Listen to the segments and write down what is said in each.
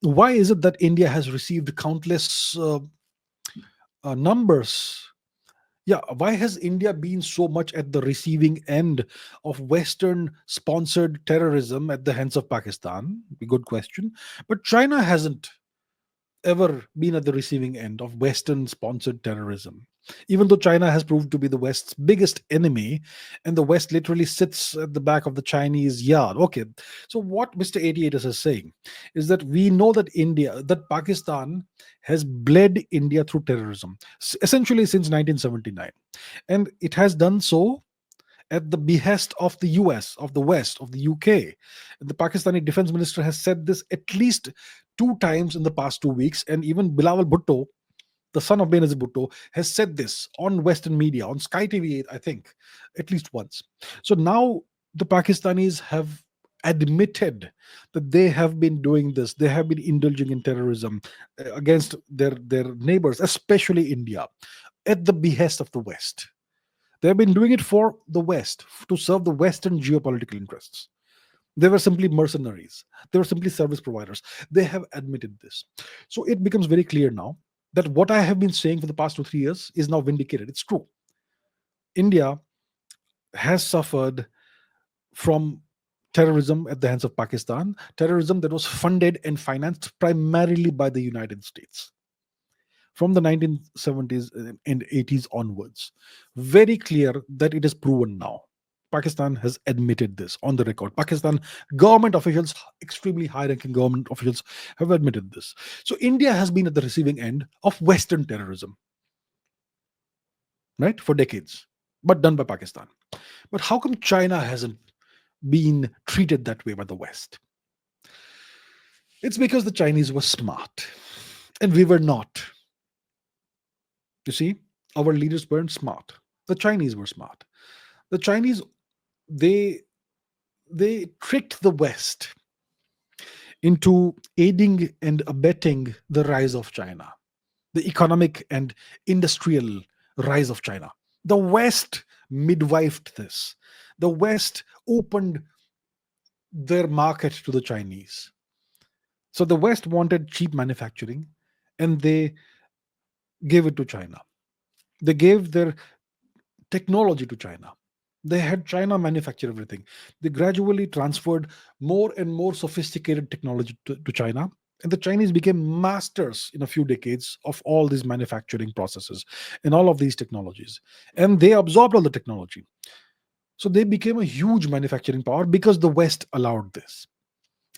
Why is it that India has received countless numbers? Yeah, why has India been so much at the receiving end of Western sponsored terrorism at the hands of Pakistan? A good question. But China hasn't ever been at the receiving end of Western sponsored terrorism. Even though China has proved to be the West's biggest enemy, and the West literally sits at the back of the Chinese yard. Okay, so what Mr. 88 is saying is that we know that Pakistan has bled India through terrorism, essentially since 1979. And it has done so at the behest of the US, of the West, of the UK. The Pakistani defense minister has said this at least two times in the past 2 weeks. And even Bilawal Bhutto, the son of Benazir Bhutto, has said this on Western media, on Sky TV, I think, at least once. So now the Pakistanis have admitted that they have been doing this. They have been indulging in terrorism against their neighbors, especially India, at the behest of the West. They've been doing it for the West, to serve the Western geopolitical interests. They were simply mercenaries. They were simply service providers. They have admitted this. So it becomes very clear now that what I have been saying for the past 2, 3 years is now vindicated. It's true. India has suffered from terrorism at the hands of Pakistan, terrorism that was funded and financed primarily by the United States from the 1970s and 80s onwards. Very clear that it is proven now. Pakistan has admitted this on the record. Pakistan government officials, extremely high ranking government officials, have admitted this. So India has been at the receiving end of Western terrorism, right, for decades, but done by Pakistan. But how come China hasn't been treated that way by the West? It's because the Chinese were smart and we were not. You see, our leaders weren't smart. The Chinese were smart. The Chinese, they they tricked the West into aiding and abetting the rise of China, the economic and industrial rise of China. The West midwifed this. The West opened their market to the Chinese. So the West wanted cheap manufacturing and they gave it to China. They gave their technology to China. They had China manufacture everything. They gradually transferred more and more sophisticated technology to China. And the Chinese became masters in a few decades of all these manufacturing processes and all of these technologies. And they absorbed all the technology. So they became a huge manufacturing power because the West allowed this.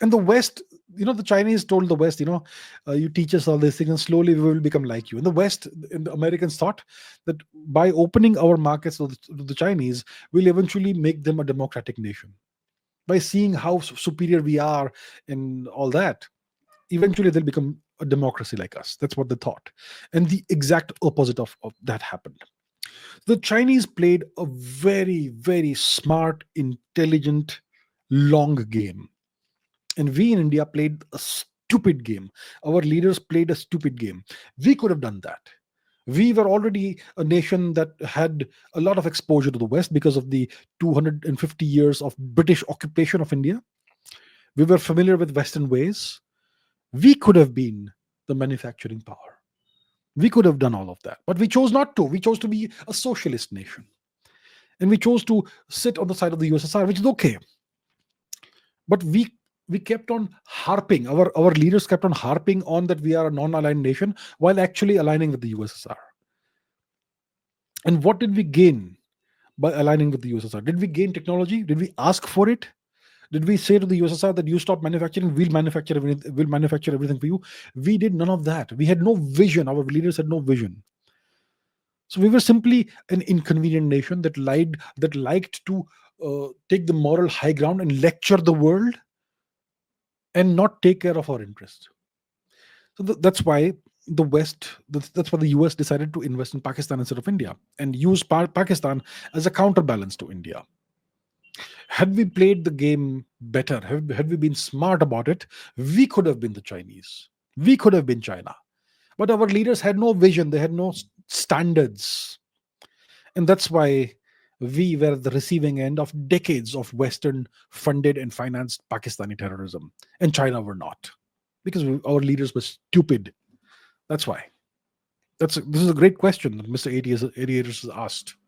And the West, the Chinese told the West, you teach us all these things and slowly we will become like you. And the West, and the Americans thought that by opening our markets to the Chinese, we'll eventually make them a democratic nation. By seeing how superior we are and all that, eventually they'll become a democracy like us. That's what they thought. And the exact opposite of that happened. The Chinese played a very, very smart, intelligent, long game. And we in India played a stupid game. Our leaders played a stupid game. We could have done that. We were already a nation that had a lot of exposure to the West because of the 250 years of British occupation of India. We were familiar with Western ways. We could have been the manufacturing power. We could have done all of that. But we chose not to. We chose to be a socialist nation. And we chose to sit on the side of the USSR, which is okay. But we kept on harping, our leaders kept on harping on that we are a non-aligned nation while actually aligning with the USSR. And what did we gain by aligning with the USSR? Did we gain technology? Did we ask for it? Did we say to the USSR that you stop manufacturing, we'll manufacture everything for you? We did none of that. We had no vision. Our leaders had no vision. So we were simply an inconvenient nation that liked to take the moral high ground and lecture the world and not take care of our interests. So that's why that's why the US decided to invest in Pakistan instead of India and use Pakistan as a counterbalance to India. Had we played the game better, had we been smart about it, we could have been the Chinese. We could have been China. But our leaders had no vision, they had no standards. And that's why we were at the receiving end of decades of Western funded and financed Pakistani terrorism, and China were not. Because our leaders were stupid. That's why. This is a great question that Mr. 88 has asked.